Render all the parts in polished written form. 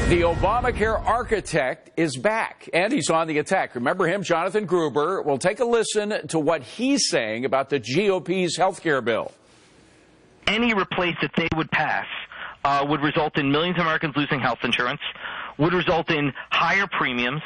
The Obamacare architect is back, and he's on the attack. Remember him, Jonathan Gruber? Well, take a listen to what he's saying about the GOP's health care bill. Any replace that they would pass would result in millions of Americans losing health insurance, would result in higher premiums,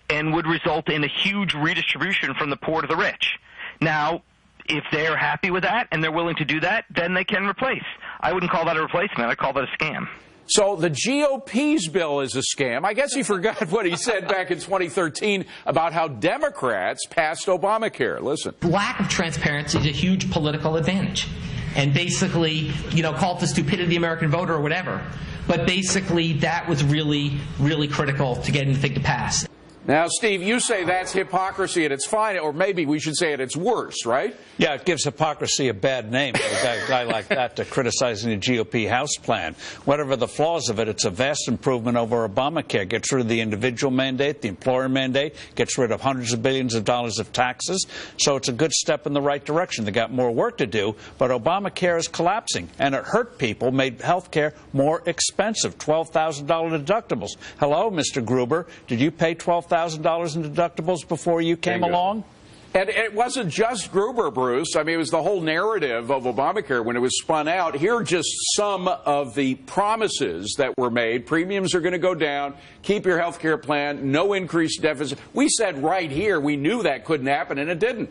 and would result in a huge redistribution from the poor to the rich. Now, if they're happy with that and they're willing to do that, then they can replace. I wouldn't call that a replacement. I'd call that a scam. So the GOP's bill is a scam. I guess he forgot what he said back in 2013 about how Democrats passed Obamacare. Listen. Lack of transparency is a huge political advantage. And basically, call it the stupidity of the American voter or whatever. But basically, that was really, really critical to getting the thing to pass. Now, Steve, you say that's hypocrisy at its finest, or maybe we should say at its worst, right? Yeah, it gives hypocrisy a bad name for a guy like that to criticizing the GOP House plan. Whatever the flaws of it, it's a vast improvement over Obamacare. Gets rid of the individual mandate, the employer mandate, gets rid of hundreds of billions of dollars of taxes. So it's a good step in the right direction. They got more work to do, but Obamacare is collapsing, and it hurt people, made health care more expensive, $12,000 deductibles. Hello, Mr. Gruber, did you pay $12,000 in deductibles before you came along? And it wasn't just Gruber, Bruce. I mean, it was the whole narrative of Obamacare when it was spun out. Here are just some of the promises that were made. Premiums are going to go down. Keep your health care plan. No increased deficit. We said right here we knew that couldn't happen, and it didn't.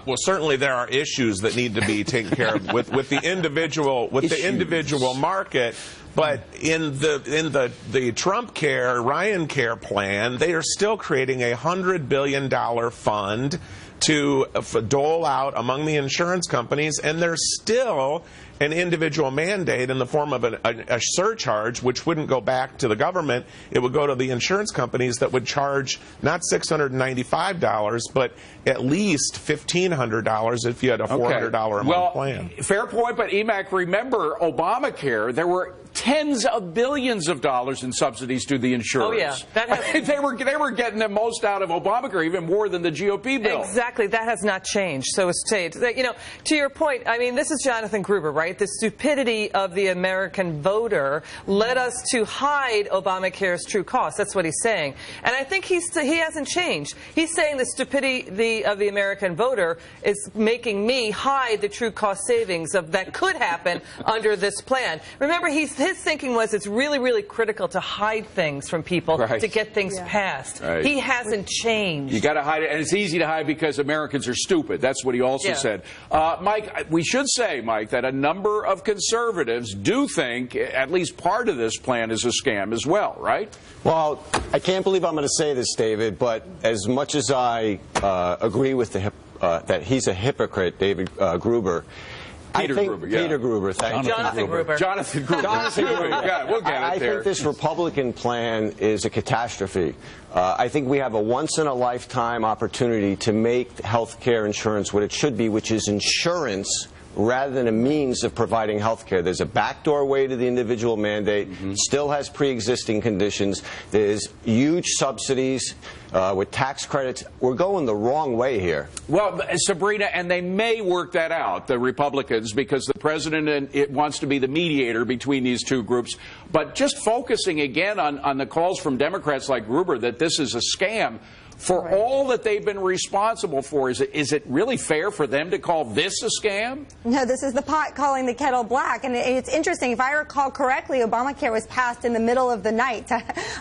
Well, certainly there are issues that need to be taken care of with the individual market. But in the Trump Care, Ryan Care plan, they are still creating a $100 billion fund to dole out among the insurance companies, and there's still an individual mandate in the form of a surcharge, which wouldn't go back to the government. It would go to the insurance companies that would charge not $695, but at least $1,500 if you had a $400 a month plan. Fair point, but Emac, remember Obamacare, there were tens of billions of dollars in subsidies to the insurers. Oh, yeah. They were getting the most out of Obamacare, even more than the GOP bill. Exactly. That has not changed. So it's changed. To your point, I mean, this is Jonathan Gruber, right? The stupidity of the American voter led us to hide Obamacare's true cost. That's what he's saying. And I think he hasn't changed. He's saying the stupidity of the American voter is making me hide the true cost savings that could happen under this plan. Remember, his thinking was it's really, really critical to hide things from people to get things passed. Right. He hasn't changed. You got to hide it, and it's easy to hide because Americans are stupid. That's what he also said. Mike, we should say, Mike, that a number of conservatives do think at least part of this plan is a scam as well, right? Well, I can't believe I'm going to say this, David, but as much as I agree with that he's a hypocrite, David Gruber, Peter Gruber, thank you. Jonathan Gruber. Jonathan Gruber. We'll get it I there. think this Republican plan is a catastrophe. I think we have a once-in-a-lifetime opportunity to make health care insurance what it should be, which is insurance rather than a means of providing health care. There's a backdoor way to the individual mandate, still has pre-existing conditions, there's huge subsidies with tax credits. We're going the wrong way here. Well, Sabrina, and they may work that out, the Republicans, because the president wants to be the mediator between these two groups. But just focusing again on the calls from Democrats like Gruber that this is a scam, for all that they've been responsible for, is it really fair for them to call this a scam? No, this is the pot calling the kettle black. And it's interesting. If I recall correctly, Obamacare was passed in the middle of the night.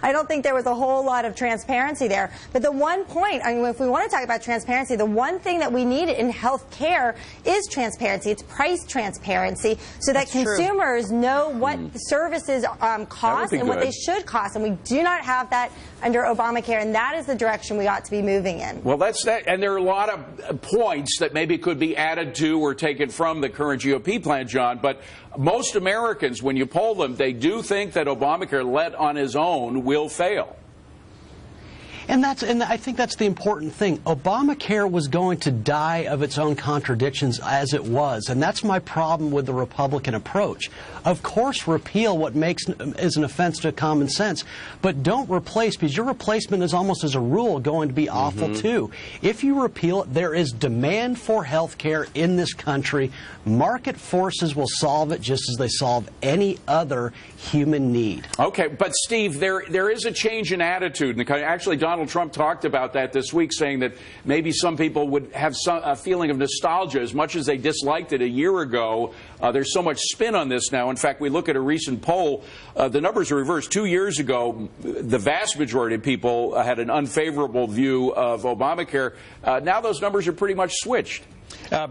I don't think there was a whole lot of transparency there. But the one point, I mean, if we want to talk about transparency, the one thing that we need in health care is transparency. It's price transparency so that consumers know what services cost and what they should cost. And we do not have that under Obamacare, and that is the direction we ought to be moving in. Well, that's that, and there are a lot of points that maybe could be added to or taken from the current GOP plan, John, but most Americans, when you poll them, they do think that Obamacare, let on his own, will fail. And I think that's the important thing. Obamacare was going to die of its own contradictions as it was, and that's my problem with the Republican approach. Of course, repeal what is an offense to common sense, but don't replace, because your replacement is almost as a rule going to be awful too. If you repeal it, there is demand for health care in this country. Market forces will solve it just as they solve any other human need. Okay, but Steve, there is a change in attitude in the country. Actually, Donald Trump talked about that this week, saying that maybe some people would have a feeling of nostalgia as much as they disliked it a year ago. There's so much spin on this now. In fact, we look at a recent poll, the numbers are reversed. 2 years ago, the vast majority of people had an unfavorable view of Obamacare. Now those numbers are pretty much switched.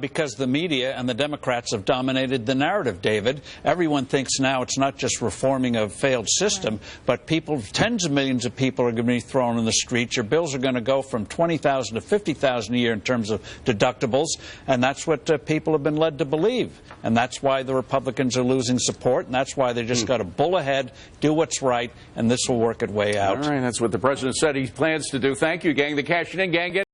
Because the media and the Democrats have dominated the narrative, David. Everyone thinks now it's not just reforming a failed system, but tens of millions of people are going to be thrown in the streets. Your bills are going to go from $20,000 to $50,000 a year in terms of deductibles, and that's what people have been led to believe. And that's why the Republicans are losing support, and that's why they just got to bull ahead, do what's right, and this will work its way out. All right, that's what the president said he plans to do. Thank you, gang. The Cash It In Gang.